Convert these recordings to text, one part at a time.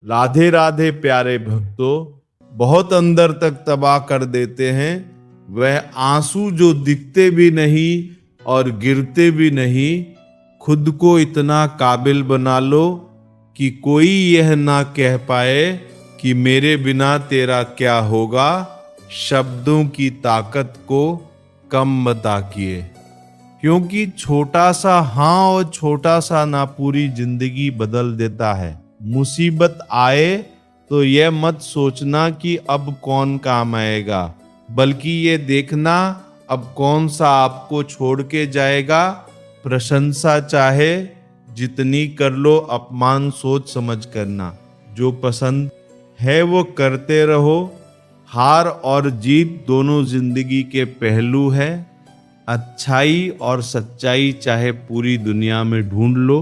राधे राधे प्यारे भक्तों, बहुत अंदर तक तबाह कर देते हैं वह आंसू जो दिखते भी नहीं और गिरते भी नहीं। खुद को इतना काबिल बना लो कि कोई यह ना कह पाए कि मेरे बिना तेरा क्या होगा। शब्दों की ताकत को कम मत आकिए, क्योंकि छोटा सा हाँ और छोटा सा ना पूरी जिंदगी बदल देता है। मुसीबत आए तो यह मत सोचना कि अब कौन काम आएगा, बल्कि ये देखना अब कौन सा आपको छोड़ के जाएगा। प्रशंसा चाहे जितनी कर लो, अपमान सोच समझ करना। जो पसंद है वो करते रहो। हार और जीत दोनों जिंदगी के पहलू है। अच्छाई और सच्चाई चाहे पूरी दुनिया में ढूंढ लो,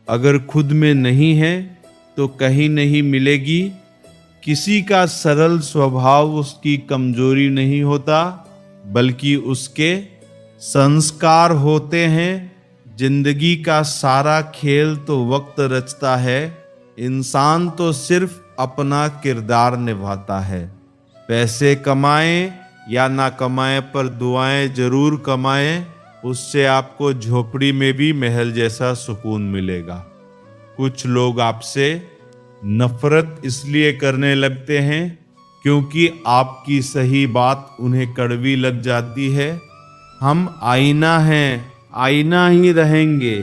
अगर खुद में नहीं है तो कहीं नहीं मिलेगी। किसी का सरल स्वभाव उसकी कमजोरी नहीं होता, बल्कि उसके संस्कार होते हैं। जिंदगी का सारा खेल तो वक्त रचता है, इंसान तो सिर्फ अपना किरदार निभाता है। पैसे कमाएं या ना कमाएं, पर दुआएं जरूर कमाएं, उससे आपको झोपड़ी में भी महल जैसा सुकून मिलेगा। कुछ लोग आपसे नफरत इसलिए करने लगते हैं क्योंकि आपकी सही बात उन्हें कड़वी लग जाती है। हम आईना हैं, आईना ही रहेंगे।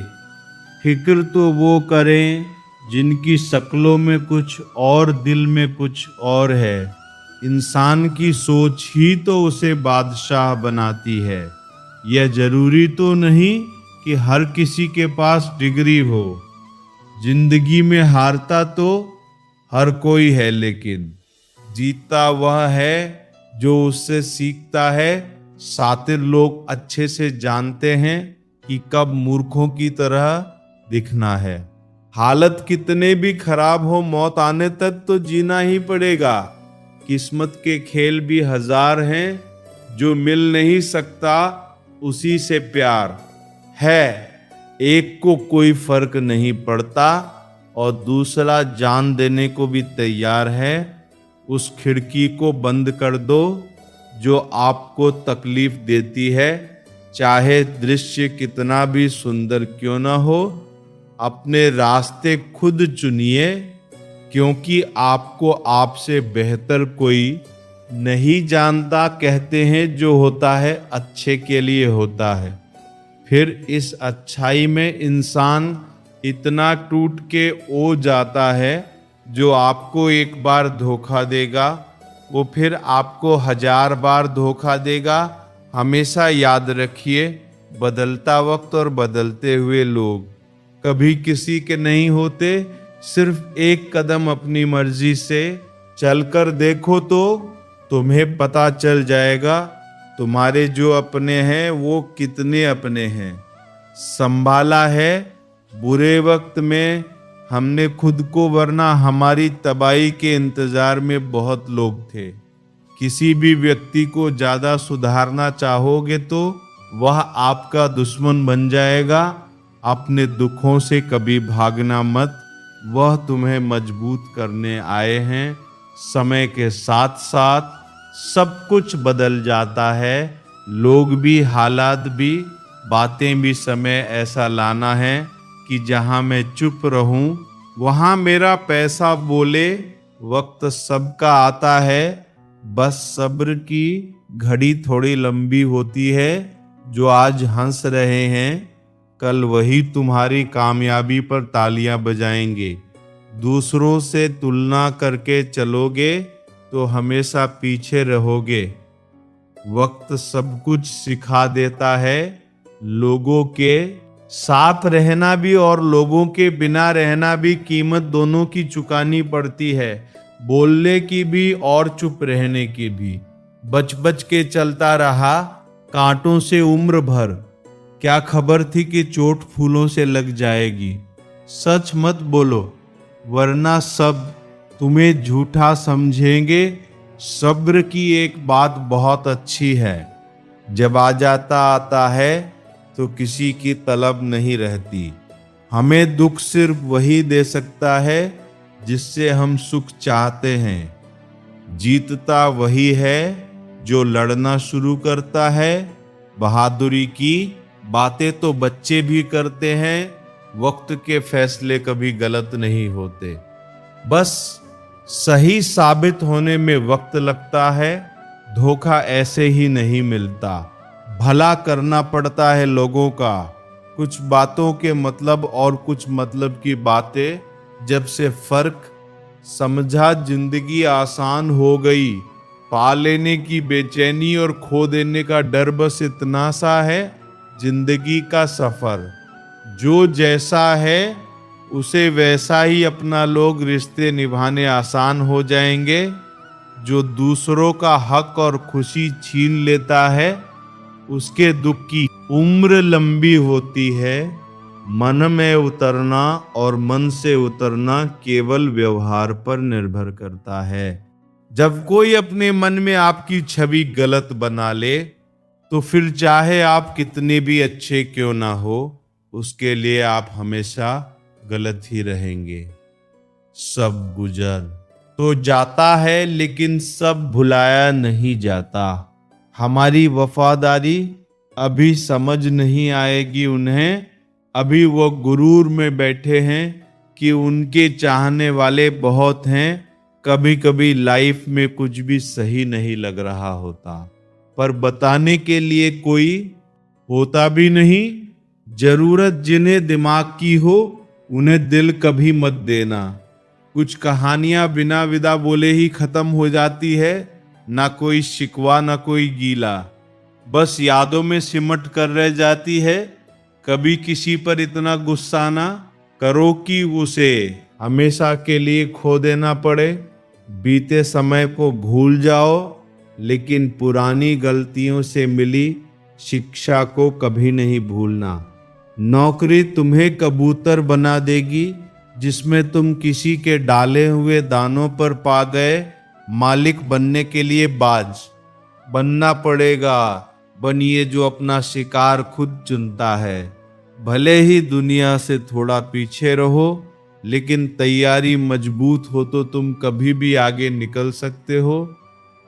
फिक्र तो वो करें जिनकी शक्लों में कुछ और दिल में कुछ और है। इंसान की सोच ही तो उसे बादशाह बनाती है। यह जरूरी तो नहीं कि हर किसी के पास डिग्री हो। जिंदगी में हारता तो हर कोई है, लेकिन जीतता वह है जो उससे सीखता है। शातिर लोग अच्छे से जानते हैं कि कब मूर्खों की तरह दिखना है। हालत कितने भी खराब हो, मौत आने तक तो जीना ही पड़ेगा। किस्मत के खेल भी हजार हैं, जो मिल नहीं सकता उसी से प्यार है। एक को कोई फर्क नहीं पड़ता और दूसरा जान देने को भी तैयार है। उस खिड़की को बंद कर दो जो आपको तकलीफ देती है, चाहे दृश्य कितना भी सुंदर क्यों ना हो। अपने रास्ते खुद चुनिए, क्योंकि आपको आपसे बेहतर कोई नहीं जानता। कहते हैं जो होता है अच्छे के लिए होता है। फिर इस अच्छाई में इंसान इतना टूट के ओ जाता है, जो आपको एक बार धोखा देगा वो फिर आपको 1000 बार धोखा देगा। हमेशा याद रखिए, बदलता वक्त और बदलते हुए लोग कभी किसी के नहीं होते। सिर्फ एक कदम अपनी मर्जी से चलकर देखो तो तुम्हें पता चल जाएगा तुम्हारे जो अपने हैं वो कितने अपने हैं। संभाला है बुरे वक्त में हमने खुद को, वरना हमारी तबाही के इंतजार में बहुत लोग थे। किसी भी व्यक्ति को ज्यादा सुधारना चाहोगे तो वह आपका दुश्मन बन जाएगा। अपने दुखों से कभी भागना मत, वह तुम्हें मजबूत करने आए हैं। समय के साथ साथ सब कुछ बदल जाता है, लोग भी, हालात भी, बातें भी। समय ऐसा लाना है कि जहां मैं चुप रहूं वहां मेरा पैसा बोले। वक्त सबका आता है, बस सब्र की घड़ी थोड़ी लंबी होती है। जो आज हंस रहे हैं कल वही तुम्हारी कामयाबी पर तालियां बजाएंगे। दूसरों से तुलना करके चलोगे तो हमेशा पीछे रहोगे। वक्त सब कुछ सिखा देता है। लोगों के साथ रहना भी और लोगों के बिना रहना भी, कीमत दोनों की चुकानी पड़ती है। बोलने की भी और चुप रहने की भी। बच बच के चलता रहा कांटों से उम्र भर, क्या खबर थी कि चोट फूलों से लग जाएगी। सच मत बोलो वरना सब तुम्हें झूठा समझेंगे। सब्र की एक बात बहुत अच्छी है, जब आ जाता आता है तो किसी की तलब नहीं रहती। हमें दुख सिर्फ वही दे सकता है जिससे हम सुख चाहते हैं। जीतता वही है जो लड़ना शुरू करता है। बहादुरी की बातें तो बच्चे भी करते हैं। वक्त के फैसले कभी गलत नहीं होते, बस सही साबित होने में वक्त लगता है। धोखा ऐसे ही नहीं मिलता, भला करना पड़ता है लोगों का। कुछ बातों के मतलब और कुछ मतलब की बातें, जब से फर्क समझा जिंदगी आसान हो गई। पा लेने की बेचैनी और खो देने का डर, बस इतना सा है जिंदगी का सफर। जो जैसा है उसे वैसा ही अपना लोग, रिश्ते निभाने आसान हो जाएंगे। जो दूसरों का हक और खुशी छीन लेता है, उसके दुख की उम्र लंबी होती है। मन में उतरना और मन से उतरना केवल व्यवहार पर निर्भर करता है। जब कोई अपने मन में आपकी छवि गलत बना ले, तो फिर चाहे आप कितने भी अच्छे क्यों ना हो, उसके लिए आप हमेशा गलत ही रहेंगे। सब गुजर तो जाता है, लेकिन सब भुलाया नहीं जाता। हमारी वफादारी अभी समझ नहीं आएगी उन्हें। अभी वो गुरूर में बैठे हैं कि उनके चाहने वाले बहुत हैं। कभी कभी लाइफ में कुछ भी सही नहीं लग रहा होता, पर बताने के लिए कोई होता भी नहीं। जरूरत जिन्हें दिमाग की हो, उन्हें दिल कभी मत देना। कुछ कहानियां बिना विदा बोले ही खत्म हो जाती है। ना कोई शिकवा ना कोई गीला, बस यादों में सिमट कर रह जाती है। कभी किसी पर इतना गुस्सा ना करो कि उसे हमेशा के लिए खो देना पड़े। बीते समय को भूल जाओ, लेकिन पुरानी गलतियों से मिली शिक्षा को कभी नहीं भूलना। नौकरी तुम्हें कबूतर बना देगी, जिसमें तुम किसी के डाले हुए दानों पर पा गए। मालिक बनने के लिए बाज बनना पड़ेगा। बनिए जो अपना शिकार खुद चुनता है। भले ही दुनिया से थोड़ा पीछे रहो, लेकिन तैयारी मजबूत हो तो तुम कभी भी आगे निकल सकते हो।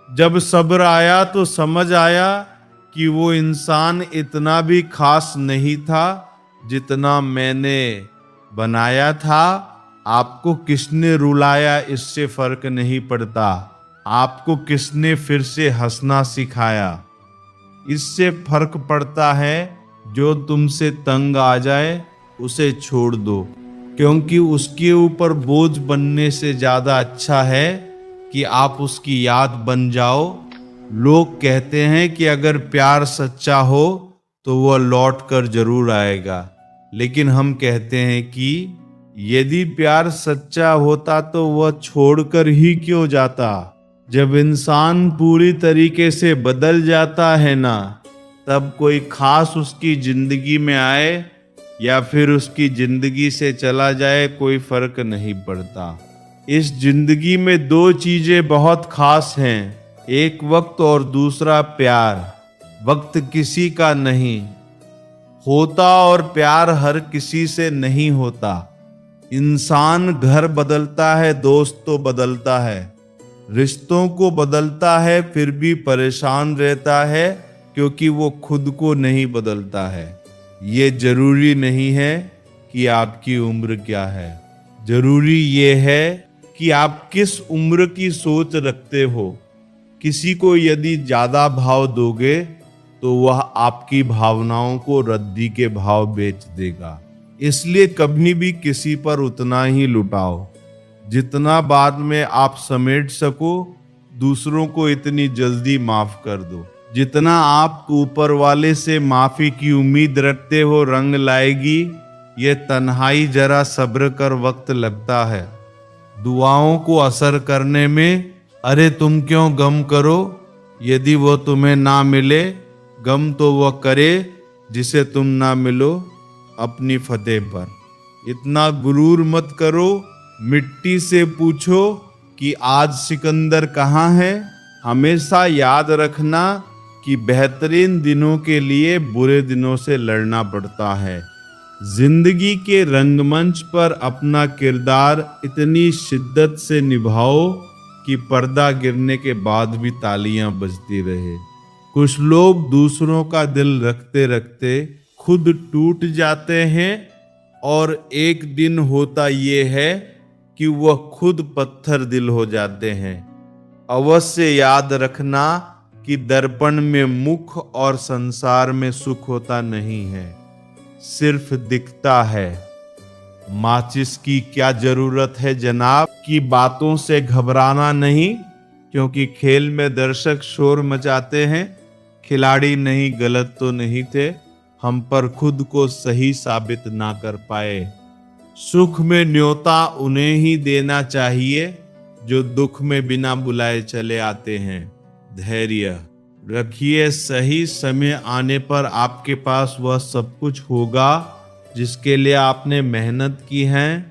जब सब्र आया तो समझ आया कि वो इंसान इतना भी खास नहीं था जितना मैंने बनाया था। आपको किसने रुलाया इससे फर्क नहीं पड़ता, आपको किसने फिर से हंसना सिखाया इससे फर्क पड़ता है। जो तुमसे तंग आ जाए उसे छोड़ दो, क्योंकि उसके ऊपर बोझ बनने से ज्यादा अच्छा है कि आप उसकी याद बन जाओ। लोग कहते हैं कि अगर प्यार सच्चा हो तो वह लौट कर जरूर आएगा, लेकिन हम कहते हैं कि यदि प्यार सच्चा होता तो वह छोड़कर ही क्यों जाता। जब इंसान पूरी तरीके से बदल जाता है ना, तब कोई खास उसकी जिंदगी में आए या फिर उसकी जिंदगी से चला जाए, कोई फर्क नहीं पड़ता। इस जिंदगी में दो चीजें बहुत खास हैं, एक वक्त और दूसरा प्यार। वक्त किसी का नहीं होता और प्यार हर किसी से नहीं होता। इंसान घर बदलता है, दोस्त तो बदलता है, रिश्तों को बदलता है, फिर भी परेशान रहता है क्योंकि वो खुद को नहीं बदलता है। ये जरूरी नहीं है कि आपकी उम्र क्या है, जरूरी ये है कि आप किस उम्र की सोच रखते हो। किसी को यदि ज्यादा भाव दोगे तो वह आपकी भावनाओं को रद्दी के भाव बेच देगा। इसलिए कभी भी किसी पर उतना ही लुटाओ जितना बाद में आप समेट सको। दूसरों को इतनी जल्दी माफ कर दो जितना आप ऊपर वाले से माफी की उम्मीद रखते हो रंग लाएगी। ये तन्हाई जरा सब्र कर वक्त लगता है दुआओं को असर करने में। अरे तुम क्यों गम करो, यदि वो तुम्हें ना मिले, गम तो वह करे जिसे तुम ना मिलो अपनी फतेह पर। इतना गुरूर मत करो, मिट्टी से पूछो कि आज सिकंदर कहाँ है। हमेशा याद रखना कि बेहतरीन दिनों के लिए बुरे दिनों से लड़ना पड़ता है। जिंदगी के रंगमंच पर अपना किरदार इतनी शिद्दत से निभाओ कि पर्दा गिरने के बाद भी तालियां बजती रहे। कुछ लोग दूसरों का दिल रखते रखते खुद टूट जाते हैं और एक दिन होता ये है कि वह खुद पत्थर दिल हो जाते हैं। अवश्य याद रखना कि दर्पण में मुख और संसार में सुख होता नहीं है, सिर्फ दिखता है। माचिस की क्या जरूरत है जनाब, की बातों से घबराना नहीं, क्योंकि खेल में दर्शक शोर मचाते हैं। खिलाड़ी नहीं, गलत तो नहीं थे, हम पर खुद को सही साबित ना कर पाए। सुख में न्योता उन्हें ही देना चाहिए जो दुख में बिना बुलाए चले आते हैं। धैर्य रखिए, सही समय आने पर आपके पास वह सब कुछ होगा जिसके लिए आपने मेहनत की है।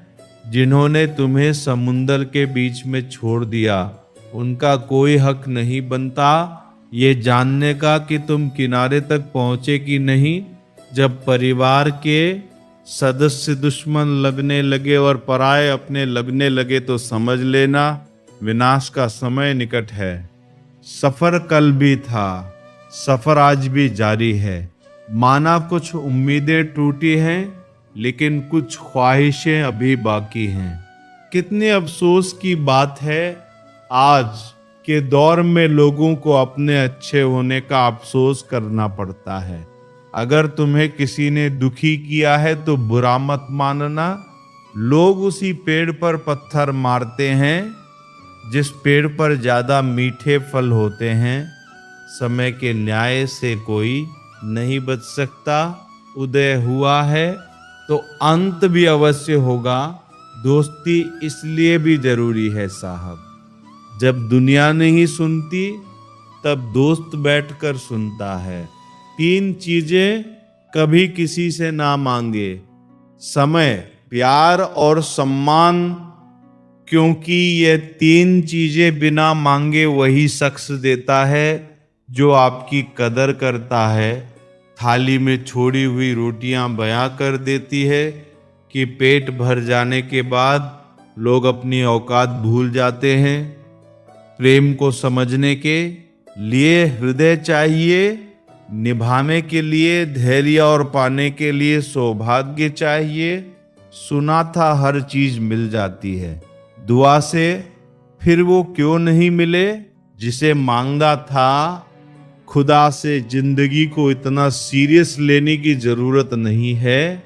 जिन्होंने तुम्हें समुंदर के बीच में छोड़ दिया, उनका कोई हक नहीं बनता ये जानने का कि तुम किनारे तक पहुंचे कि नहीं। जब परिवार के सदस्य दुश्मन लगने लगे और पराये अपने लगने लगे तो समझ लेना विनाश का समय निकट है। सफर कल भी था, सफर आज भी जारी है। माना कुछ उम्मीदें टूटी हैं, लेकिन कुछ ख्वाहिशें अभी बाकी हैं। कितने अफसोस की बात है आज के दौर में लोगों को अपने अच्छे होने का अफसोस करना पड़ता है। अगर तुम्हें किसी ने दुखी किया है तो बुरा मत मानना। लोग उसी पेड़ पर पत्थर मारते हैं जिस पेड़ पर ज्यादा मीठे फल होते हैं। समय के न्याय से कोई नहीं बच सकता। उदय हुआ है तो अंत भी अवश्य होगा। दोस्ती इसलिए भी जरूरी है साहब, जब दुनिया नहीं सुनती तब दोस्त बैठकर सुनता है। 3 चीजें कभी किसी से ना मांगे, समय, प्यार और सम्मान, क्योंकि ये 3 चीजें बिना मांगे वही शख्स देता है जो आपकी कदर करता है। थाली में छोड़ी हुई रोटियां बयां कर देती है कि पेट भर जाने के बाद लोग अपनी औकात भूल जाते हैं। प्रेम को समझने के लिए हृदय चाहिए, निभाने के लिए धैर्य और पाने के लिए सौभाग्य चाहिए। सुना था हर चीज मिल जाती है, दुआ से फिर वो क्यों नहीं मिले जिसे मांगा था। खुदा से जिंदगी को इतना सीरियस लेने की जरूरत नहीं है।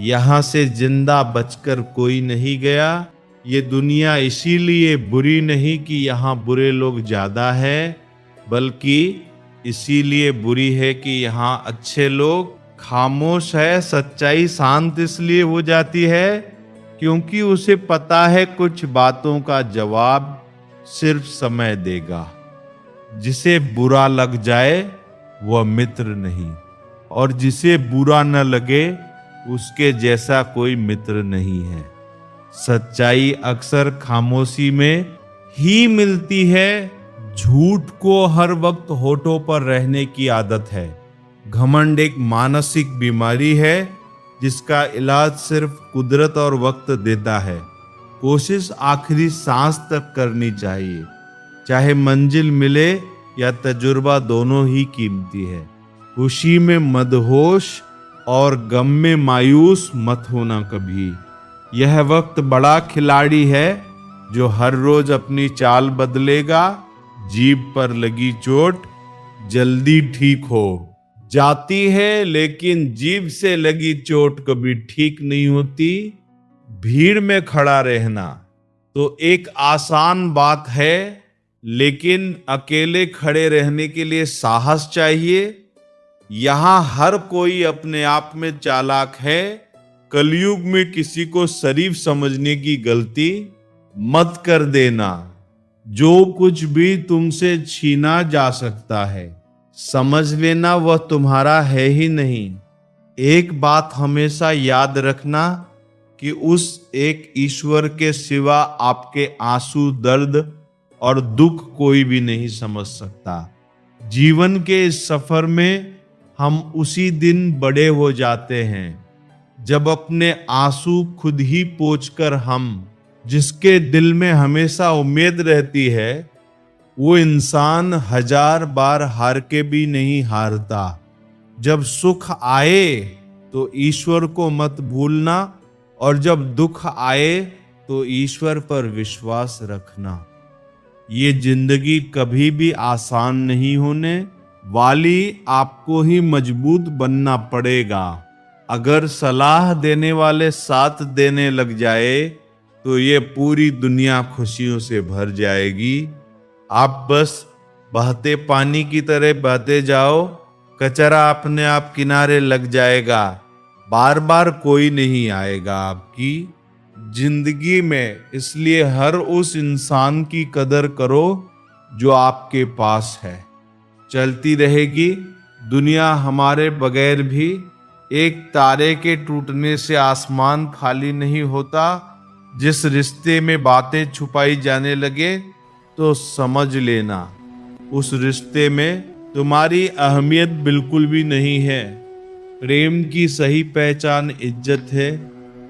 यहाँ से जिंदा बचकर कोई नहीं गया। ये दुनिया इसीलिए बुरी नहीं कि यहाँ बुरे लोग ज्यादा है, बल्कि इसीलिए बुरी है कि यहाँ अच्छे लोग खामोश है। सच्चाई शांत इसलिए हो जाती है क्योंकि उसे पता है कुछ बातों का जवाब सिर्फ समय देगा। जिसे बुरा लग जाए वह मित्र नहीं, और जिसे बुरा न लगे उसके जैसा कोई मित्र नहीं है। सच्चाई अक्सर खामोशी में ही मिलती है। झूठ को हर वक्त होठों पर रहने की आदत है। घमंड एक मानसिक बीमारी है जिसका इलाज सिर्फ कुदरत और वक्त देता है। कोशिश आखिरी सांस तक करनी चाहिए, चाहे मंजिल मिले या तजुर्बा, दोनों ही कीमती है। खुशी में मदहोश और गम में मायूस मत होना कभी। यह वक्त बड़ा खिलाड़ी है जो हर रोज अपनी चाल बदलेगा। जीभ पर लगी चोट जल्दी ठीक हो जाती है, लेकिन जीभ से लगी चोट कभी ठीक नहीं होती। भीड़ में खड़ा रहना तो एक आसान बात है, लेकिन अकेले खड़े रहने के लिए साहस चाहिए। यहाँ हर कोई अपने आप में चालाक है। कलयुग में किसी को शरीफ समझने की गलती मत कर देना। जो कुछ भी तुमसे छीना जा सकता है, समझ लेना वह तुम्हारा है ही नहीं। एक बात हमेशा याद रखना कि उस एक ईश्वर के सिवा आपके आंसू, दर्द और दुख कोई भी नहीं समझ सकता। जीवन के इस सफर में हम उसी दिन बड़े हो जाते हैं जब अपने आंसू खुद ही पोंछकर हम, जिसके दिल में हमेशा उम्मीद रहती है, वो इंसान 1000 बार हार के भी नहीं हारता। जब सुख आए तो ईश्वर को मत भूलना, और जब दुख आए तो ईश्वर पर विश्वास रखना। ये जिंदगी कभी भी आसान नहीं होने वाली, आपको ही मजबूत बनना पड़ेगा। अगर सलाह देने वाले साथ देने लग जाए तो ये पूरी दुनिया खुशियों से भर जाएगी। आप बस बहते पानी की तरह बहते जाओ, कचरा अपने आप किनारे लग जाएगा। बार बार कोई नहीं आएगा आपकी जिंदगी में। इसलिए हर उस इंसान की कदर करो जो आपके पास है। चलती रहेगी दुनिया हमारे बगैर भी। एक तारे के टूटने से आसमान खाली नहीं होता। जिस रिश्ते में बातें छुपाई जाने लगे तो समझ लेना उस रिश्ते में तुम्हारी अहमियत बिल्कुल भी नहीं है। प्रेम की सही पहचान इज्जत है।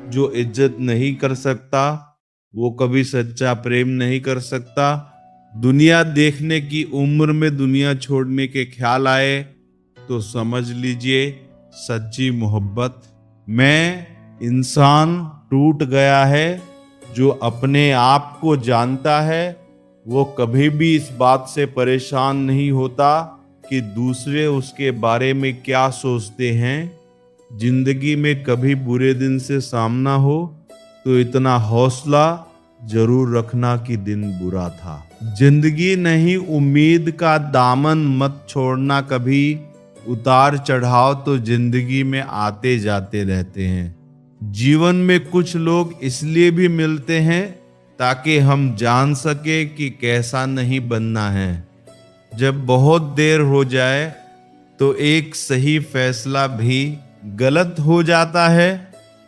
जो इज्जत नहीं कर सकता वो कभी सच्चा प्रेम नहीं कर सकता। दुनिया देखने की उम्र में दुनिया छोड़ने के ख्याल आए तो समझ लीजिए सच्ची मोहब्बत में इंसान टूट गया है। जो अपने आप को जानता है वो कभी भी इस बात से परेशान नहीं होता कि दूसरे उसके बारे में क्या सोचते हैं। जिंदगी में कभी बुरे दिन से सामना हो तो इतना हौसला जरूर रखना कि दिन बुरा था। जिंदगी नहीं उम्मीद का दामन मत छोड़ना कभी। उतार चढ़ाव तो जिंदगी में आते जाते रहते हैं। जीवन में कुछ लोग इसलिए भी मिलते हैं ताकि हम जान सके कि कैसा नहीं बनना है। जब बहुत देर हो जाए तो एक सही फैसला भी गलत हो जाता है।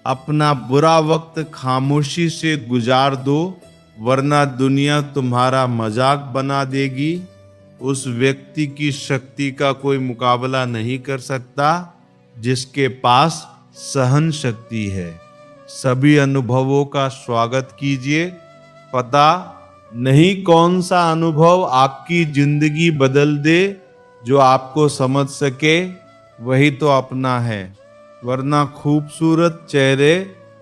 अपना बुरा वक्त खामोशी से गुजार दो, वरना दुनिया तुम्हारा मजाक बना देगी। उस व्यक्ति की शक्ति का कोई मुकाबला नहीं कर सकता जिसके पास सहन शक्ति है। सभी अनुभवों का स्वागत कीजिए। पता नहीं कौन सा अनुभव आपकी जिंदगी बदल दे। जो आपको समझ सके वही तो अपना है, वरना खूबसूरत चेहरे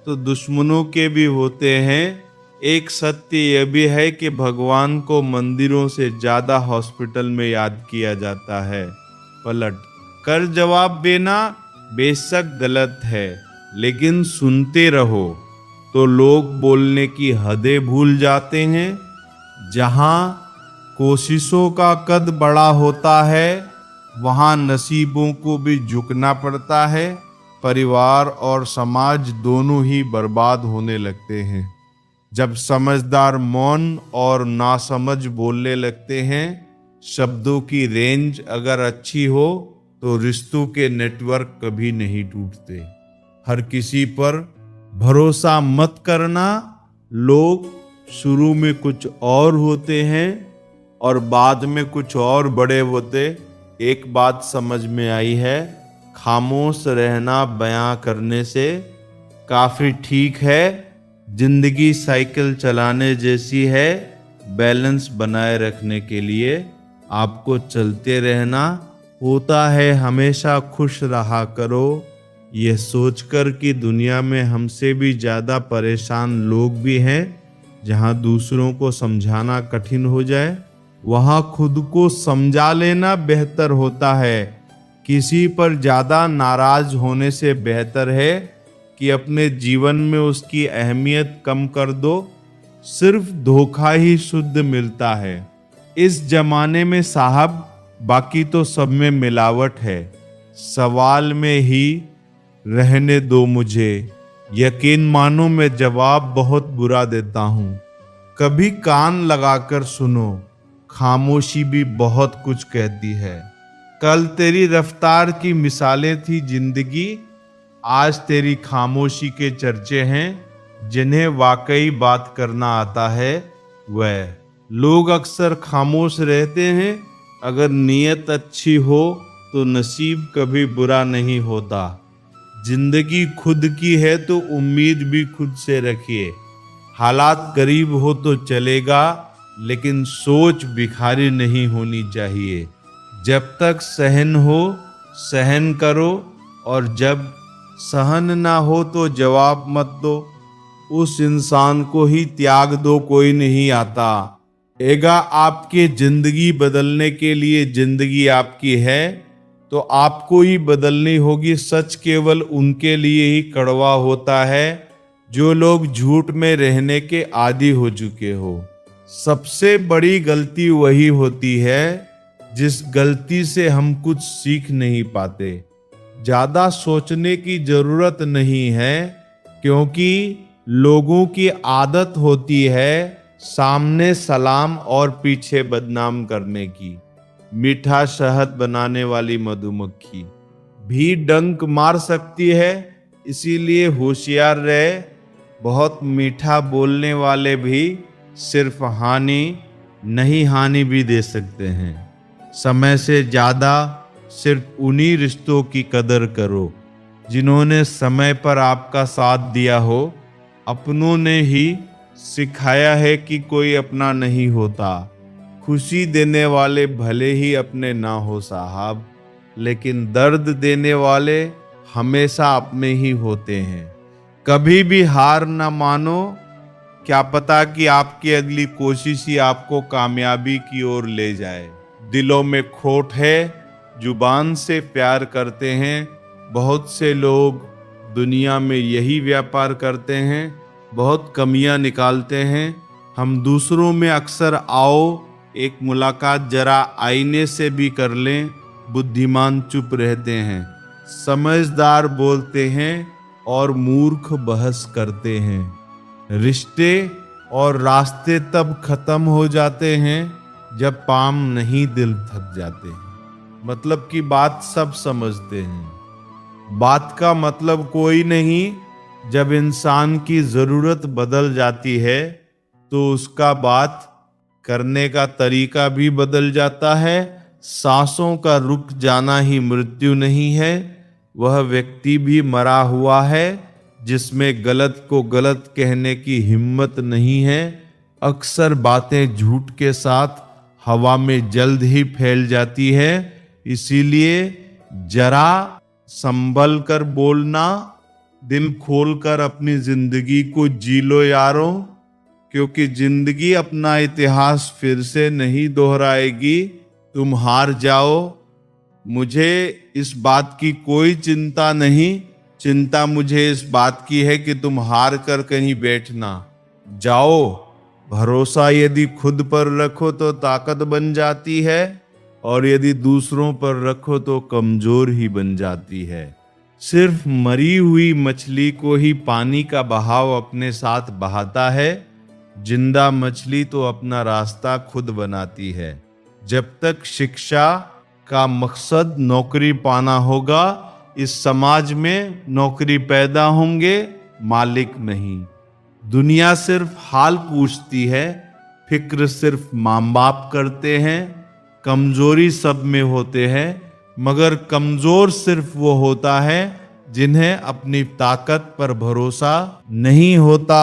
तो दुश्मनों के भी होते हैं। एक सत्य यह भी है कि भगवान को मंदिरों से ज्यादा हॉस्पिटल में याद किया जाता है। पलट कर जवाब देना बेशक गलत है, लेकिन सुनते रहो तो लोग बोलने की हदें भूल जाते हैं। जहां कोशिशों का कद बड़ा होता है वहां नसीबों को भी झुकना पड़ता है। परिवार और समाज दोनों ही बर्बाद होने लगते हैं जब समझदार मौन और नासमझ बोलने लगते हैं। शब्दों की रेंज अगर अच्छी हो तो रिश्तों के नेटवर्क कभी नहीं टूटते। हर किसी पर भरोसा मत करना। लोग शुरू में कुछ और होते हैं और बाद में कुछ और बड़े होते। एक बात समझ में आई है, खामोश रहना बयां करने से काफी ठीक है। जिंदगी साइकिल चलाने जैसी है। बैलेंस बनाए रखने के लिए आपको चलते रहना होता है। हमेशा खुश रहा करो। यह सोचकर कि दुनिया में हमसे भी ज्यादा परेशान लोग भी हैं। जहां दूसरों को समझाना कठिन हो जाए वहां खुद को समझा लेना बेहतर होता है। किसी पर ज्यादा नाराज होने से बेहतर है कि अपने जीवन में उसकी अहमियत कम कर दो। सिर्फ धोखा ही शुद्ध मिलता है इस जमाने में साहब, बाकी तो सब में मिलावट है। सवाल में ही रहने दो मुझे, यकीन मानो मैं जवाब बहुत बुरा देता हूँ। कभी कान लगाकर सुनो, खामोशी भी बहुत कुछ कहती है। कल तेरी रफ्तार की मिसालें थी जिंदगी, आज तेरी खामोशी के चर्चे हैं। जिन्हें वाकई बात करना आता है वह लोग अक्सर खामोश रहते हैं। अगर नीयत अच्छी हो तो नसीब कभी बुरा नहीं होता। जिंदगी खुद की है तो उम्मीद भी खुद से रखिए। हालात करीब हो तो चलेगा, लेकिन सोच भिखारी नहीं होनी चाहिए। जब तक सहन हो सहन करो, और जब सहन ना हो तो जवाब मत दो। उस इंसान को ही त्याग दो, कोई नहीं आता। एगा आपके जिंदगी बदलने के लिए जिंदगी आपकी है तो आपको ही बदलनी होगी। सच केवल उनके लिए ही कड़वा होता है जो लोग झूठ में रहने के आदी हो चुके हो। सबसे बड़ी गलती वही होती है जिस गलती से हम कुछ सीख नहीं पाते। ज्यादा सोचने की जरूरत नहीं है, क्योंकि लोगों की आदत होती है सामने सलाम और पीछे बदनाम करने की। मीठा शहद बनाने वाली मधुमक्खी भी डंक मार सकती है, इसीलिए होशियार रहे। बहुत मीठा बोलने वाले भी सिर्फ हानि नहीं हानि भी दे सकते हैं। समय से ज्यादा सिर्फ उन्हीं रिश्तों की कदर करो जिन्होंने समय पर आपका साथ दिया हो। अपनों ने ही सिखाया है कि कोई अपना नहीं होता। खुशी देने वाले भले ही अपने ना हो साहब, लेकिन दर्द देने वाले हमेशा अपने ही होते हैं। कभी भी हार ना मानो, क्या पता कि आपकी अगली कोशिश ही आपको कामयाबी की ओर ले जाए। दिलों में खोट है, जुबान से प्यार करते हैं। बहुत से लोग दुनिया में यही व्यापार करते हैं, बहुत कमियां निकालते हैं। हम दूसरों में अक्सर आओ एक मुलाकात जरा आईने से भी कर लें। बुद्धिमान चुप रहते हैं, समझदार बोलते हैं और मूर्ख बहस करते हैं। रिश्ते और रास्ते तब खत्म हो जाते हैं जब पाम नहीं दिल थक जाते हैं। मतलब की बात सब समझते हैं। बात का मतलब कोई नहीं। जब इंसान की जरूरत बदल जाती है तो उसका बात करने का तरीका भी बदल जाता है। सांसों का रुक जाना ही मृत्यु नहीं है। वह व्यक्ति भी मरा हुआ है जिसमें गलत को गलत कहने की हिम्मत नहीं है। अक्सर बातें झूठ के साथ हवा में जल्द ही फैल जाती है, इसीलिए जरा संभल कर बोलना। दिल खोलकर अपनी जिंदगी को जी लो यारों, क्योंकि जिंदगी अपना इतिहास फिर से नहीं दोहराएगी। तुम हार जाओ, मुझे इस बात की कोई चिंता नहीं। चिंता मुझे इस बात की है कि तुम हार कर कहीं बैठना जाओ। भरोसा यदि खुद पर रखो तो ताकत बन जाती है, और यदि दूसरों पर रखो तो कमजोर ही बन जाती है। सिर्फ मरी हुई मछली को ही पानी का बहाव अपने साथ बहाता है। जिंदा मछली तो अपना रास्ता खुद बनाती है। जब तक शिक्षा का मकसद नौकरी पाना होगा, इस समाज में नौकरी पैदा होंगे, मालिक नहीं। दुनिया सिर्फ हाल पूछती है, फिक्र सिर्फ माँ बाप करते हैं। कमजोरी सब में होते हैं, मगर कमजोर सिर्फ वो होता है जिन्हें अपनी ताकत पर भरोसा नहीं होता।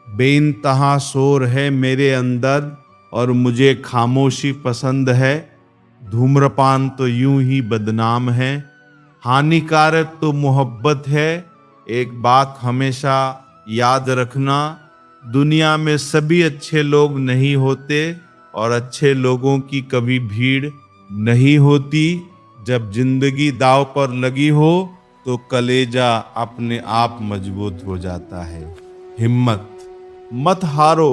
बेइंतहा शोर है मेरे अंदर और मुझे खामोशी पसंद है। धूम्रपान तो यूं ही बदनाम है, हानिकारक तो मोहब्बत है। एक बात हमेशा याद रखना, दुनिया में सभी अच्छे लोग नहीं होते और अच्छे लोगों की कभी भीड़ नहीं होती। जब जिंदगी दांव पर लगी हो तो कलेजा अपने आप मजबूत हो जाता है। हिम्मत मत हारो,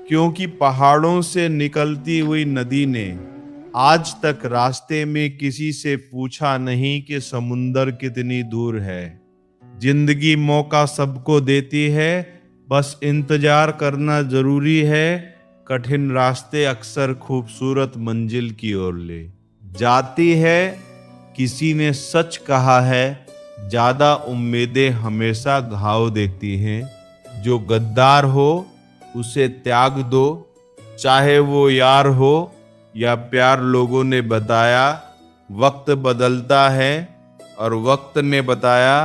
क्योंकि पहाड़ों से निकलती हुई नदी ने आज तक रास्ते में किसी से पूछा नहीं कि समुंदर कितनी दूर है। जिंदगी मौका सबको देती है, बस इंतजार करना जरूरी है। कठिन रास्ते अक्सर खूबसूरत मंजिल की ओर ले जाती है। किसी ने सच कहा है, ज्यादा उम्मीदें हमेशा घाव देती हैं। जो गद्दार हो उसे त्याग दो, चाहे वो यार हो या प्यार। लोगों ने बताया वक्त बदलता है, और वक्त ने बताया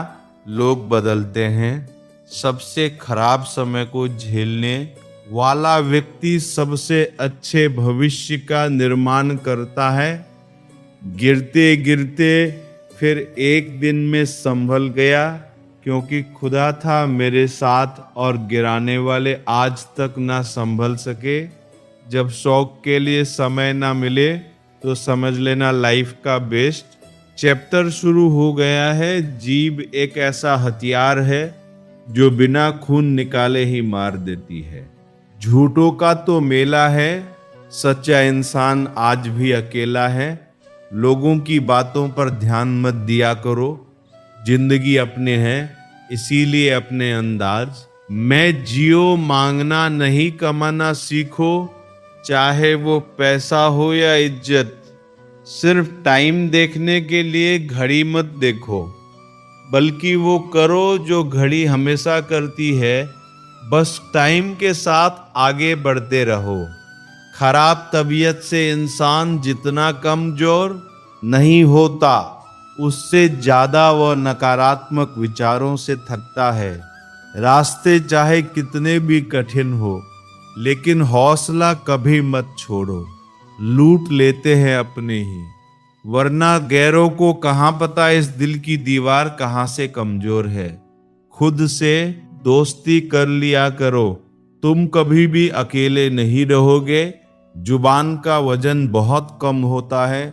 लोग बदलते हैं। सबसे खराब समय को झेलने वाला व्यक्ति सबसे अच्छे भविष्य का निर्माण करता है। गिरते गिरते फिर एक दिन में संभल गया, क्योंकि खुदा था मेरे साथ और गिराने वाले आज तक ना संभल सके। जब शौक के लिए समय ना मिले तो समझ लेना लाइफ का बेस्ट चैप्टर शुरू हो गया है। जीभ एक ऐसा हथियार है जो बिना खून निकाले ही मार देती है। झूठों का तो मेला है, सच्चा इंसान आज भी अकेला है। लोगों की बातों पर ध्यान मत दिया करो, जिंदगी अपने है इसीलिए अपने अंदाज। मैं जियो मांगना नहीं कमाना सीखो, चाहे वो पैसा हो या इज्जत। सिर्फ टाइम देखने के लिए घड़ी मत देखो, बल्कि वो करो जो घड़ी हमेशा करती है। बस टाइम के साथ आगे बढ़ते रहो। खराब तबीयत से इंसान जितना कमजोर नहीं होता, उससे ज्यादा वह नकारात्मक विचारों से थकता है। रास्ते चाहे कितने भी कठिन हो, लेकिन हौसला कभी मत छोड़ो। लूट लेते हैं अपने ही, वरना गैरों को कहां पता इस दिल की दीवार कहां से कमजोर है। खुद से दोस्ती कर लिया करो, तुम कभी भी अकेले नहीं रहोगे। जुबान का वजन बहुत कम होता है,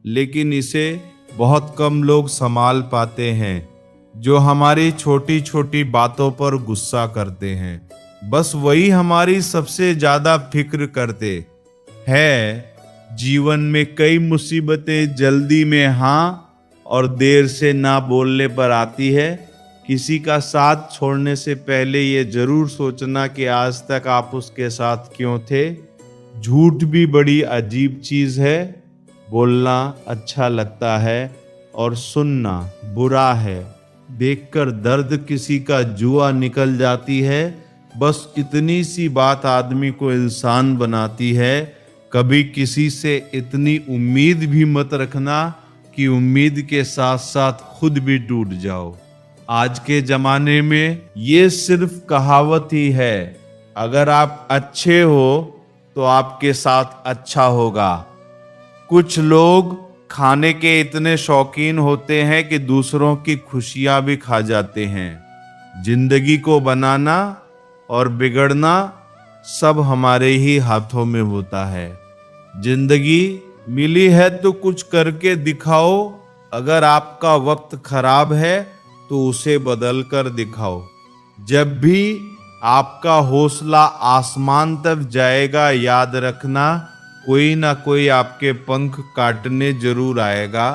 लेकिन इसे बहुत कम लोग संभाल पाते हैं। जो हमारी छोटी छोटी बातों पर गुस्सा करते हैं, बस वही हमारी सबसे ज्यादा फिक्र करते हैं। जीवन में कई मुसीबतें जल्दी में हाँ और देर से ना बोलने पर आती है। किसी का साथ छोड़ने से पहले ये जरूर सोचना कि आज तक आप उसके साथ क्यों थे। झूठ भी बड़ी अजीब चीज है। बोलना अच्छा लगता है और सुनना बुरा है। देखकर दर्द किसी का जुआ निकल जाती है। बस इतनी सी बात आदमी को इंसान बनाती है। कभी किसी से इतनी उम्मीद भी मत रखना कि उम्मीद के साथ साथ खुद भी टूट जाओ। आज के जमाने में ये सिर्फ कहावत ही है। अगर आप अच्छे हो तो आपके साथ अच्छा होगा। कुछ लोग खाने के इतने शौकीन होते हैं कि दूसरों की खुशियां भी खा जाते हैं। जिंदगी को बनाना और बिगड़ना सब हमारे ही हाथों में होता है। जिंदगी मिली है तो कुछ करके दिखाओ। अगर आपका वक्त खराब है तो उसे बदल कर दिखाओ। जब भी आपका हौसला आसमान तक जाएगा, याद रखना कोई ना कोई आपके पंख काटने जरूर आएगा।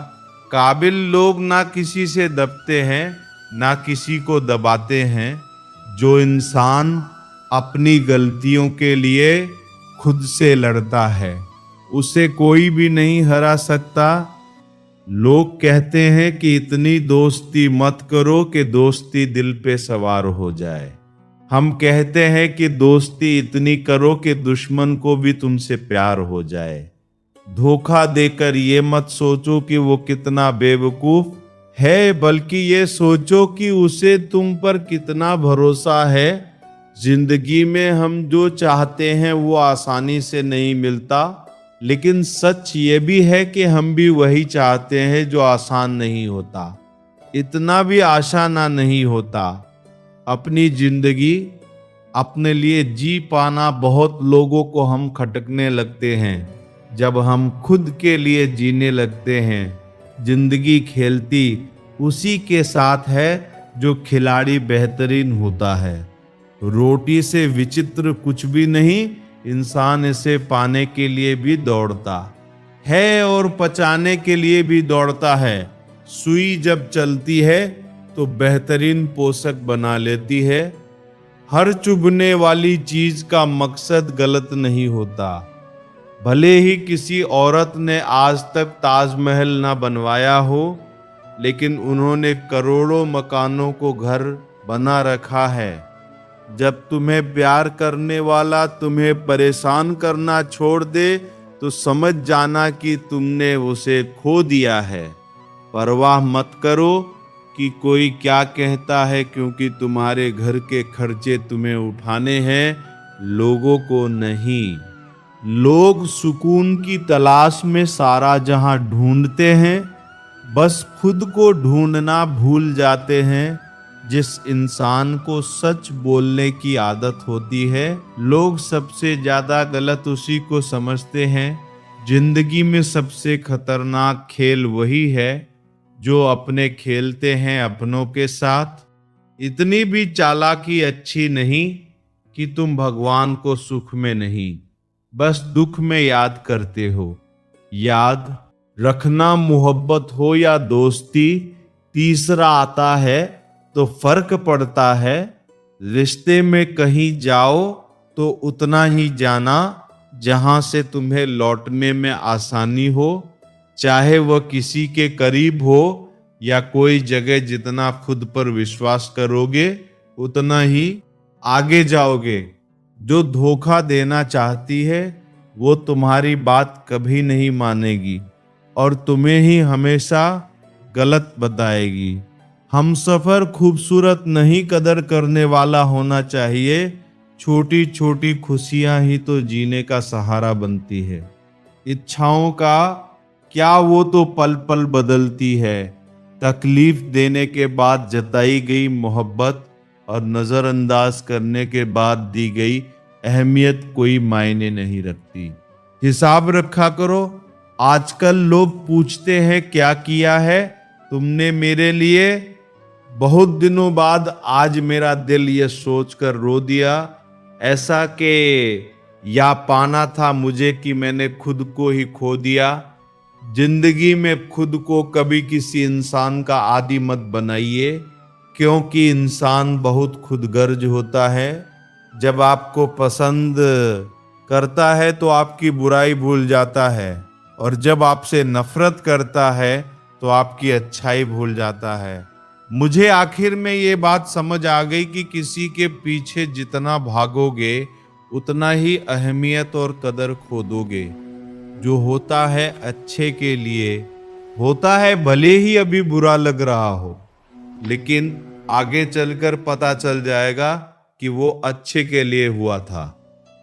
काबिल लोग ना किसी से दबते हैं, ना किसी को दबाते हैं। जो इंसान अपनी गलतियों के लिए खुद से लड़ता है, उसे कोई भी नहीं हरा सकता। लोग कहते हैं कि इतनी दोस्ती मत करो कि दोस्ती दिल पे सवार हो जाए। हम कहते हैं कि दोस्ती इतनी करो कि दुश्मन को भी तुमसे प्यार हो जाए। धोखा देकर ये मत सोचो कि वो कितना बेवकूफ है, बल्कि ये सोचो कि उसे तुम पर कितना भरोसा है। जिंदगी में हम जो चाहते हैं वो आसानी से नहीं मिलता, लेकिन सच ये भी है कि हम भी वही चाहते हैं जो आसान नहीं होता। इतना भी आसान नहीं होता। अपनी जिंदगी अपने लिए जी पाना बहुत लोगों को हम खटकने लगते हैं जब हम खुद के लिए जीने लगते हैं। जिंदगी खेलती उसी के साथ है जो खिलाड़ी बेहतरीन होता है। रोटी से विचित्र कुछ भी नहीं, इंसान इसे पाने के लिए भी दौड़ता है और पचाने के लिए भी दौड़ता है। सुई जब चलती है तो बेहतरीन पोषक बना लेती है। हर चुभने वाली चीज का मकसद गलत नहीं होता। भले ही किसी औरत ने आज तक ताजमहल ना बनवाया हो, लेकिन उन्होंने करोड़ों मकानों को घर बना रखा है। जब तुम्हें प्यार करने वाला तुम्हें परेशान करना छोड़ दे तो समझ जाना कि तुमने उसे खो दिया है। परवाह मत करो कि कोई क्या कहता है, क्योंकि तुम्हारे घर के खर्चे तुम्हें उठाने हैं, लोगों को नहीं। लोग सुकून की तलाश में सारा जहां ढूंढते हैं, बस खुद को ढूंढना भूल जाते हैं। जिस इंसान को सच बोलने की आदत होती है, लोग सबसे ज्यादा गलत उसी को समझते हैं। जिंदगी में सबसे खतरनाक खेल वही है जो अपने खेलते हैं अपनों के साथ। इतनी भी चालाकी अच्छी नहीं कि तुम भगवान को सुख में नहीं, बस दुख में याद करते हो। याद रखना मोहब्बत हो या दोस्ती, तीसरा आता है तो फर्क पड़ता है। रिश्ते में कहीं जाओ तो उतना ही जाना जहां से तुम्हें लौटने में आसानी हो, चाहे वह किसी के करीब हो या कोई जगह। जितना खुद पर विश्वास करोगे उतना ही आगे जाओगे। जो धोखा देना चाहती है वो तुम्हारी बात कभी नहीं मानेगी और तुम्हें ही हमेशा गलत बताएगी। हमसफर खूबसूरत नहीं, कदर करने वाला होना चाहिए। छोटी छोटी खुशियां ही तो जीने का सहारा बनती है। इच्छाओं का क्या, वो तो पल पल बदलती है। तकलीफ देने के बाद जताई गई मोहब्बत और नजरअंदाज करने के बाद दी गई अहमियत कोई मायने नहीं रखती। हिसाब रखा करो। आजकल लोग पूछते हैं क्या किया है तुमने मेरे लिए। बहुत दिनों बाद आज मेरा दिल ये सोचकर रो दिया, ऐसा कि या पाना था मुझे कि मैंने खुद को ही खो दिया। जिंदगी में खुद को कभी किसी इंसान का आदी मत बनाइए, क्योंकि इंसान बहुत खुदगर्ज होता है। जब आपको पसंद करता है तो आपकी बुराई भूल जाता है, और जब आपसे नफरत करता है तो आपकी अच्छाई भूल जाता है। मुझे आखिर में ये बात समझ आ गई कि किसी के पीछे जितना भागोगे उतना ही अहमियत और कदर खो दोगे। जो होता है अच्छे के लिए होता है, भले ही अभी बुरा लग रहा हो, लेकिन आगे चलकर पता चल जाएगा कि वो अच्छे के लिए हुआ था।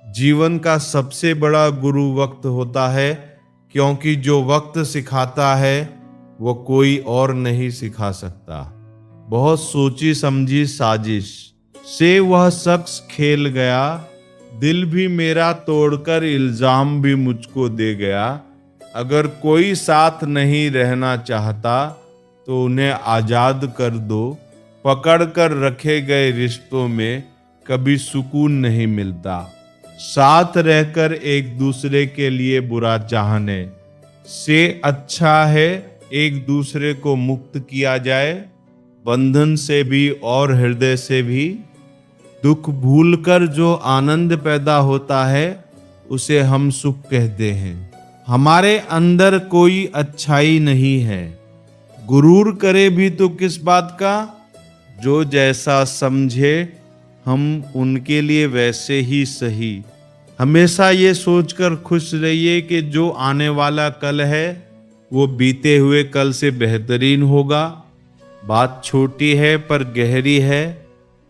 जीवन का सबसे बड़ा गुरु वक्त होता है, क्योंकि जो वक्त सिखाता है वो कोई और नहीं सिखा सकता। बहुत सोची समझी साजिश से वह शख्स खेल गया, दिल भी मेरा तोड़कर इल्जाम भी मुझको दे गया। अगर कोई साथ नहीं रहना चाहता तो उन्हें आजाद कर दो। पकड़ कर रखे गए रिश्तों में कभी सुकून नहीं मिलता। साथ रहकर एक दूसरे के लिए बुरा चाहने से अच्छा है एक दूसरे को मुक्त किया जाए, बंधन से भी और हृदय से भी। दुख भूलकर जो आनंद पैदा होता है उसे हम सुख कहते हैं। हमारे अंदर कोई अच्छाई नहीं है, गुरूर करे भी तो किस बात का। जो जैसा समझे हम उनके लिए वैसे ही सही। हमेशा ये सोचकर खुश रहिए कि जो आने वाला कल है वो बीते हुए कल से बेहतरीन होगा। बात छोटी है पर गहरी है।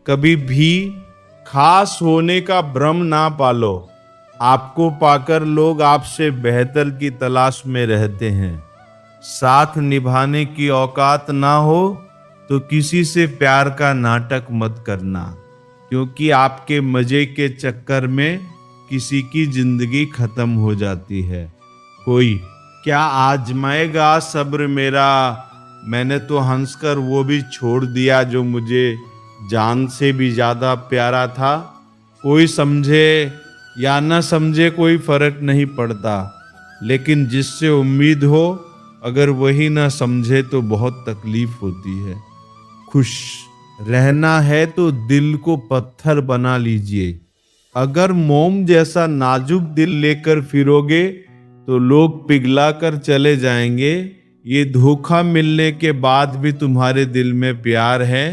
कभी भी खास होने का भ्रम ना पालो। आपको पाकर लोग आपसे बेहतर की तलाश में रहते हैं। साथ निभाने की औकात ना हो तो किसी से प्यार का नाटक मत करना, क्योंकि आपके मजे के चक्कर में किसी की जिंदगी खत्म हो जाती है। कोई क्या आजमाएगा सब्र मेरा, मैंने तो हंसकर वो भी छोड़ दिया जो मुझे जान से भी ज्यादा प्यारा था। कोई समझे या न समझे कोई फर्क नहीं पड़ता, लेकिन जिससे उम्मीद हो अगर वही ना समझे तो बहुत तकलीफ होती है। खुश रहना है तो दिल को पत्थर बना लीजिए। अगर मोम जैसा नाजुक दिल लेकर फिरोगे तो लोग पिघला कर चले जाएंगे। ये धोखा मिलने के बाद भी तुम्हारे दिल में प्यार है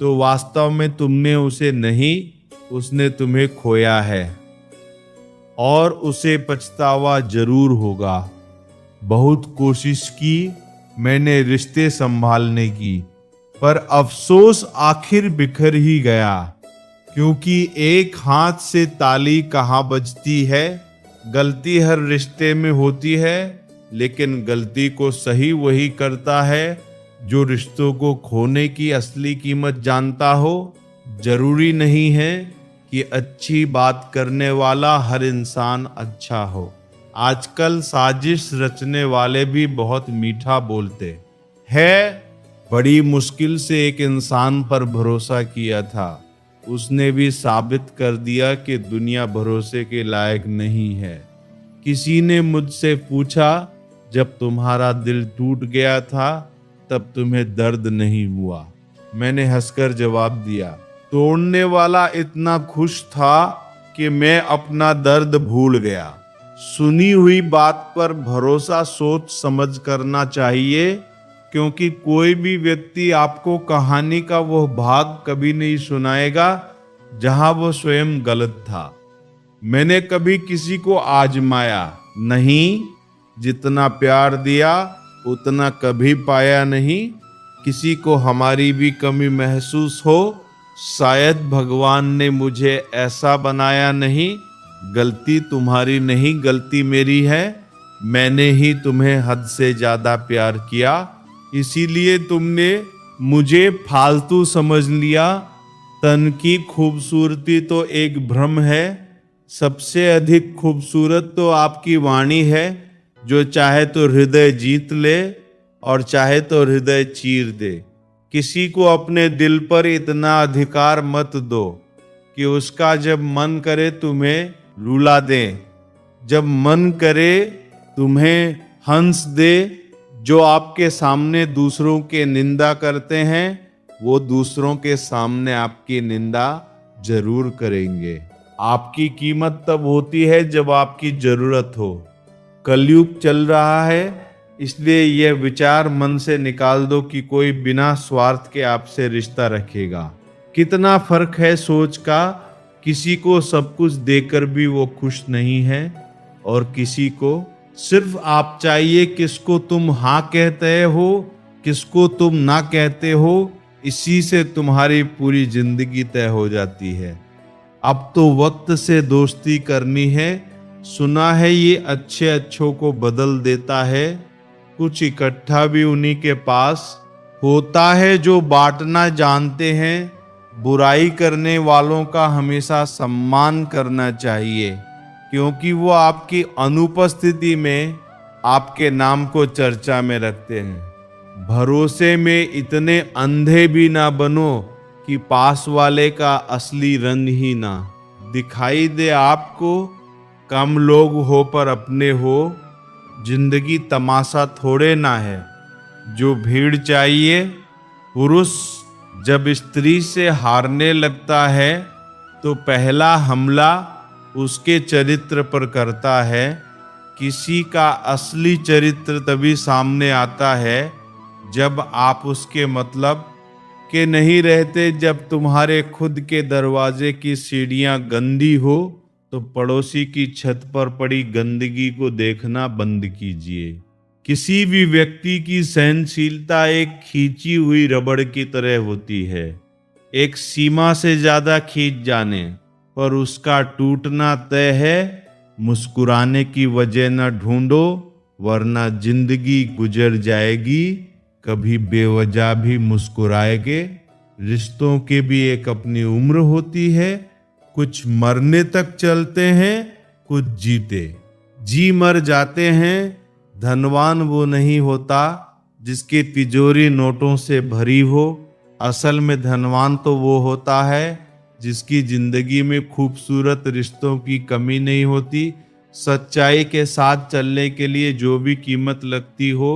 तो वास्तव में तुमने उसे नहीं, उसने तुम्हें खोया है और उसे पछतावा जरूर होगा। बहुत कोशिश की मैंने रिश्ते संभालने की, पर अफसोस आखिर बिखर ही गया, क्योंकि एक हाथ से ताली कहाँ बजती है। गलती हर रिश्ते में होती है, लेकिन गलती को सही वही करता है जो रिश्तों को खोने की असली कीमत जानता हो। जरूरी नहीं है कि अच्छी बात करने वाला हर इंसान अच्छा हो। आजकल साजिश रचने वाले भी बहुत मीठा बोलते हैं। बड़ी मुश्किल से एक इंसान पर भरोसा किया था, उसने भी साबित कर दिया कि दुनिया भरोसे के लायक नहीं है। किसी ने मुझसे पूछा, जब तुम्हारा दिल टूट गया था तब तुम्हें दर्द नहीं हुआ? मैंने हंसकर जवाब दिया, तोड़ने वाला इतना खुश था कि मैं अपना दर्द भूल गया। सुनी हुई बात पर भरोसा सोच समझ करना चाहिए, क्योंकि कोई भी व्यक्ति आपको कहानी का वह भाग कभी नहीं सुनाएगा जहां वो स्वयं गलत था। मैंने कभी किसी को आजमाया नहीं, जितना प्यार दिया उतना कभी पाया नहीं। किसी को हमारी भी कमी महसूस हो, शायद भगवान ने मुझे ऐसा बनाया नहीं। गलती तुम्हारी नहीं, गलती मेरी है। मैंने ही तुम्हें हद से ज्यादा प्यार किया, इसीलिए तुमने मुझे फालतू समझ लिया। तन की खूबसूरती तो एक भ्रम है, सबसे अधिक खूबसूरत तो आपकी वाणी है, जो चाहे तो हृदय जीत ले और चाहे तो हृदय चीर दे। किसी को अपने दिल पर इतना अधिकार मत दो कि उसका जब मन करे तुम्हें रुला दे, जब मन करे तुम्हें हंस दे। जो आपके सामने दूसरों के निंदा करते हैं, वो दूसरों के सामने आपकी निंदा जरूर करेंगे। आपकी कीमत तब होती है जब आपकी जरूरत हो। कलयुग चल रहा है, इसलिए यह विचार मन से निकाल दो कि कोई बिना स्वार्थ के आपसे रिश्ता रखेगा। कितना फर्क है सोच का। किसी को सब कुछ देकर भी वो खुश नहीं है, और किसी को सिर्फ आप चाहिए किसको तुम हाँ कहते हो, किसको तुम ना कहते हो, इसी से तुम्हारी पूरी जिंदगी तय हो जाती है। अब तो वक्त से दोस्ती करनी है। सुना है ये अच्छे अच्छों को बदल देता है। कुछ इकट्ठा भी उन्हीं के पास होता है जो बांटना जानते हैं। बुराई करने वालों का हमेशा सम्मान करना चाहिए, क्योंकि वो आपकी अनुपस्थिति में आपके नाम को चर्चा में रखते हैं। भरोसे में इतने अंधे भी ना बनो कि पास वाले का असली रंग ही ना दिखाई दे आपको। कम लोग हो पर अपने हो, जिंदगी तमाशा थोड़े ना है जो भीड़ चाहिए। पुरुष जब स्त्री से हारने लगता है तो पहला हमला उसके चरित्र पर करता है। किसी का असली चरित्र तभी सामने आता है जब आप उसके मतलब के नहीं रहते। जब तुम्हारे खुद के दरवाजे की सीढ़ियां गंदी हो तो पड़ोसी की छत पर पड़ी गंदगी को देखना बंद कीजिए। किसी भी व्यक्ति की सहनशीलता एक खींची हुई रबड़ की तरह होती है। एक सीमा से ज्यादा खींच जाने पर उसका टूटना तय है। मुस्कुराने की वजह न ढूंढो, वरना जिंदगी गुजर जाएगी। कभी बेवजह भी मुस्कुराएगे। रिश्तों के भी एक अपनी उम्र होती है। कुछ मरने तक चलते हैं, कुछ जीते जी मर जाते हैं। धनवान वो नहीं होता जिसकी तिजोरी नोटों से भरी हो। असल में धनवान तो वो होता है जिसकी जिंदगी में खूबसूरत रिश्तों की कमी नहीं होती। सच्चाई के साथ चलने के लिए जो भी कीमत लगती हो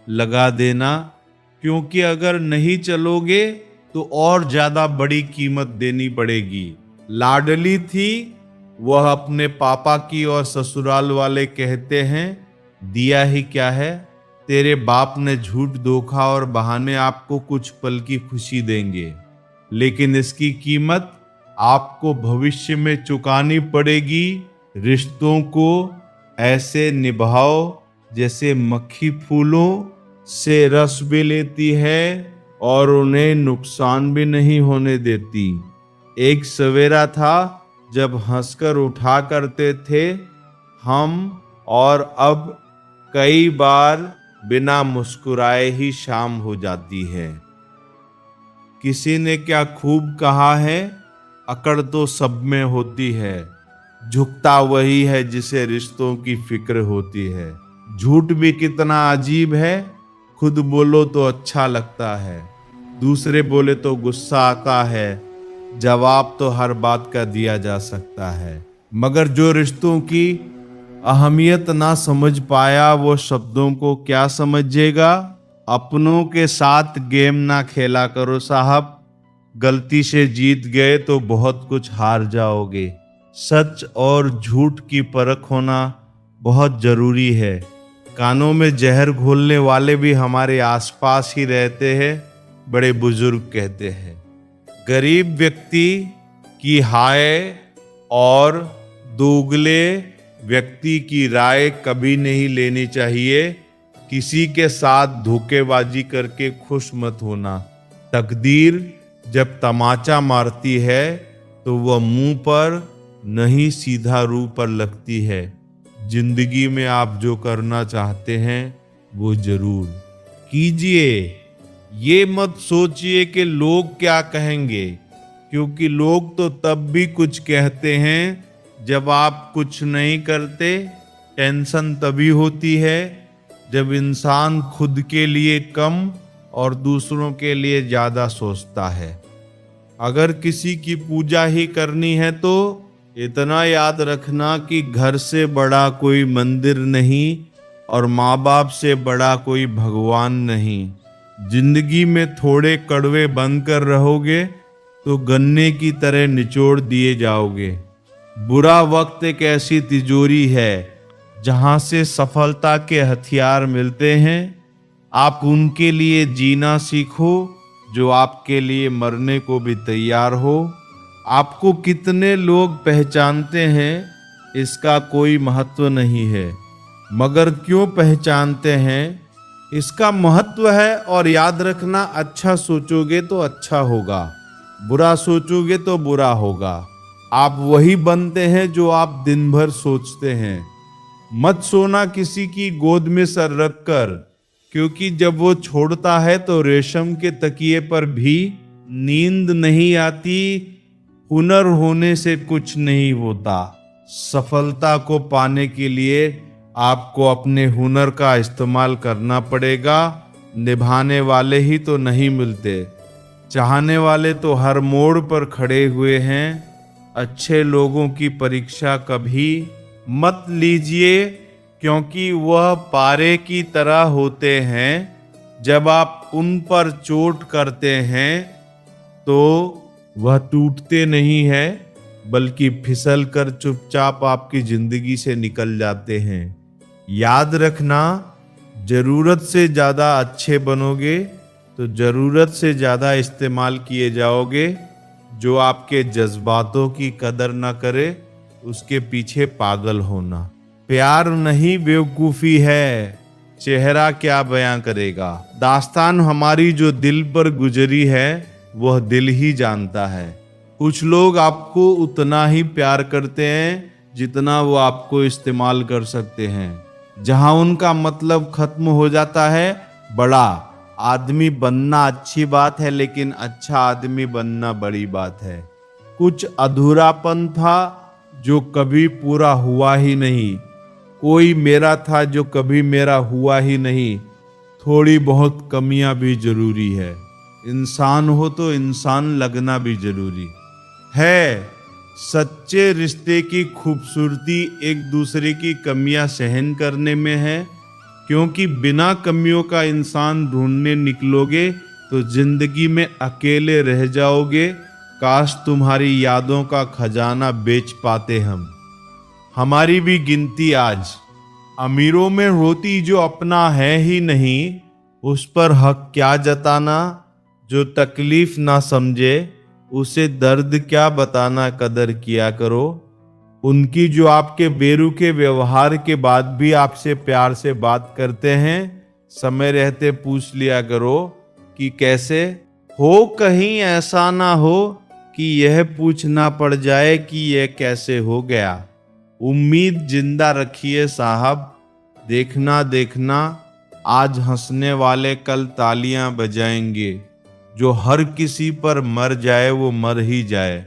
लगा देना, क्योंकि अगर नहीं चलोगे तो और ज्यादा बड़ी कीमत देनी पड़ेगी। लाडली थी वह अपने पापा की, और ससुराल वाले कहते हैं दिया ही क्या है। तेरे बाप ने झूठ, धोखा और बहाने आपको कुछ पल की खुशी देंगे, लेकिन इसकी कीमत आपको भविष्य में चुकानी पड़ेगी। रिश्तों को ऐसे निभाओ जैसे मक्खी फूलों से रस भी लेती है और उन्हें नुकसान भी नहीं होने देती। एक सवेरा था जब हंसकर उठा करते थे हम, और अब कई बार बिना मुस्कुराए ही शाम हो जाती है। किसी ने क्या खूब कहा है, अकड़ तो सब में होती है, झुकता वही है जिसे रिश्तों की फिक्र होती है। झूठ भी कितना अजीब है, खुद बोलो तो अच्छा लगता है, दूसरे बोले तो गुस्सा आता है। जवाब तो हर बात का दिया जा सकता है, मगर जो रिश्तों की अहमियत ना समझ पाया वो शब्दों को क्या समझेगा। अपनों के साथ गेम ना खेला करो साहब, गलती से जीत गए तो बहुत कुछ हार जाओगे। सच और झूठ की परख होना बहुत जरूरी है। कानों में जहर घोलने वाले भी हमारे आसपास ही रहते हैं, बड़े बुजुर्ग कहते हैं। गरीब व्यक्ति की हाय और दोगले व्यक्ति की राय कभी नहीं लेनी चाहिए। किसी के साथ धोखेबाजी करके खुश मत होना। तकदीर जब तमाचा मारती है तो वह मुंह पर नहीं सीधा रूह पर लगती है। जिंदगी में आप जो करना चाहते हैं वो जरूर कीजिए। ये मत सोचिए कि लोग क्या कहेंगे, क्योंकि लोग तो तब भी कुछ कहते हैं जब आप कुछ नहीं करते। टेंशन तभी होती है जब इंसान खुद के लिए कम और दूसरों के लिए ज्यादा सोचता है। अगर किसी की पूजा ही करनी है तो इतना याद रखना कि घर से बड़ा कोई मंदिर नहीं और माँ बाप से बड़ा कोई भगवान नहीं। जिंदगी में थोड़े कड़वे बनकर रहोगे तो गन्ने की तरह निचोड़ दिए जाओगे। बुरा वक्त एक ऐसी तिजोरी है जहां से सफलता के हथियार मिलते हैं। आप उनके लिए जीना सीखो जो आपके लिए मरने को भी तैयार हो। आपको कितने लोग पहचानते हैं इसका कोई महत्व नहीं है, मगर क्यों पहचानते हैं इसका महत्व है। और याद रखना, अच्छा सोचोगे तो अच्छा होगा, बुरा सोचोगे तो बुरा होगा। आप वही बनते हैं जो आप दिन भर सोचते हैं। मत सोना किसी की गोद में सर रखकर, क्योंकि जब वो छोड़ता है तो रेशम के तकिए पर भी नींद नहीं आती। हुनर होने से कुछ नहीं होता। सफलता को पाने के लिए आपको अपने हुनर का इस्तेमाल करना पड़ेगा। निभाने वाले ही तो नहीं मिलते, चाहने वाले तो हर मोड़ पर खड़े हुए हैं। अच्छे लोगों की परीक्षा कभी मत लीजिए, क्योंकि वह पारे की तरह होते हैं। जब आप उन पर चोट करते हैं तो वह टूटते नहीं हैं, बल्कि फिसल कर चुपचाप आपकी जिंदगी से निकल जाते हैं। याद रखना, जरूरत से ज्यादा अच्छे बनोगे तो जरूरत से ज्यादा इस्तेमाल किए जाओगे। जो आपके जज्बातों की कदर न करे उसके पीछे पागल होना। प्यार नहीं बेवकूफी है, चेहरा क्या बयां करेगा। दास्तान हमारी जो दिल पर गुजरी है वह दिल ही जानता है। कुछ लोग आपको उतना ही प्यार करते हैं जितना वो आपको इस्तेमाल कर सकते हैं। जहां उनका मतलब खत्म हो जाता है। बड़ा आदमी बनना अच्छी बात है, लेकिन अच्छा आदमी बनना बड़ी बात है। कुछ अधूरापन था जो कभी पूरा हुआ ही नहीं। कोई मेरा था जो कभी मेरा हुआ ही नहीं। थोड़ी बहुत कमियां भी जरूरी है। इंसान हो तो इंसान लगना भी जरूरी है। सच्चे रिश्ते की खूबसूरती एक दूसरे की कमियां सहन करने में है, क्योंकि बिना कमियों का इंसान ढूंढने निकलोगे तो जिंदगी में अकेले रह जाओगे। काश तुम्हारी यादों का खजाना बेच पाते हम। हमारी भी गिनती आज अमीरों में होती, जो अपना है ही नहीं उस पर हक क्या जताना। जो तकलीफ ना समझे उसे दर्द क्या बताना, कदर किया करो उनकी जो आपके बेरुखे व्यवहार के बाद भी आपसे प्यार से बात करते हैं। समय रहते पूछ लिया करो कि कैसे हो, कहीं ऐसा ना हो कि यह पूछना पड़ जाए कि यह कैसे हो गया। उम्मीद जिंदा रखिए साहब, देखना देखना आज हंसने वाले कल तालियां बजाएंगे। जो हर किसी पर मर जाए वो मर ही जाए।